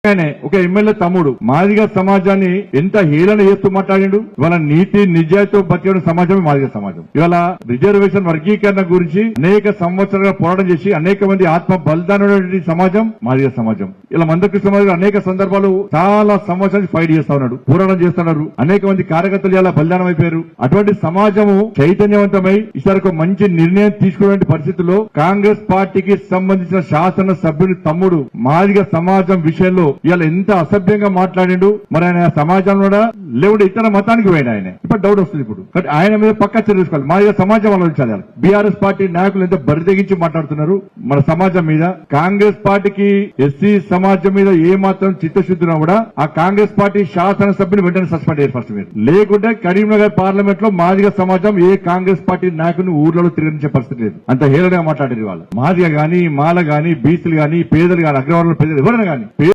ఒక ఎమ్మెల్యే తమ్ముడు మాదిగ సమాజాన్ని ఎంత హేళన చేస్తూ మాట్లాడిండు. ఇవాళ నీతి నిజాయితీతో బతికిన సమాజమే మాదిగ సమాజం. ఇవాళ రిజర్వేషన్ వర్గీకరణ గురించి అనేక సంవత్సరాలుగా పోరాటం చేసి అనేక మంది ఆత్మ బలిదానమైనటువంటి సమాజం మాదిగ సమాజం. ఇలా మందకృష్ణ మాదిగ అనేక సందర్భాలు చాలా సంవత్సరాలు ఫైట్ చేస్తా ఉన్నాడు, పోరాటం చేస్తున్నారు. అనేక మంది కార్యకర్తలు ఇలా బలిదానం అయిపోయారు. అటువంటి సమాజము చైతన్యవంతమై ఈసారి ఒక మంచి నిర్ణయం తీసుకునే పరిస్థితుల్లో కాంగ్రెస్ పార్టీకి సంబంధించిన శాసన సభ్యుని తమ్ముడు మాదిగ సమాజం విషయంలో ఇవాళ ఎంత అసభ్యంగా మాట్లాడిండు. మరి ఆయన సమాజంలో లేవుడు ఇతర మతానికి పోయిన ఆయన ఇప్పుడు డౌట్ వస్తుంది. ఇప్పుడు బట్ ఆయన మీద పక్కా చర్య తీసుకోవాలి. మాదిగ సమాజం ఆలోచించాలి. బీఆర్ఎస్ పార్టీ నాయకులు ఎంత బరితెగించి మాట్లాడుతున్నారు మన సమాజం మీద. కాంగ్రెస్ పార్టీకి ఎస్సీ సమాజం మీద ఏ మాత్రం చిత్తశుద్ధినా కూడా ఆ కాంగ్రెస్ పార్టీ శాసనసభ్యుని వెంటనే సస్పెండ్ అయ్యారు ఫస్ట్ మీరు. లేకుంటే కరీంనగర్ పార్లమెంట్ లో మాదిగ సమాజం ఏ కాంగ్రెస్ పార్టీ నాయకుని ఊర్లలో తిరగనించే పరిస్థితి లేదు. అంత హేళనగా మాట్లాడారు వాళ్ళు. మాదిగ గాని, మాల గాని, బీసీలు గాని, పేదలు గాని, అగ్రవర్ణాల పేదలు ఎవరైనా గాని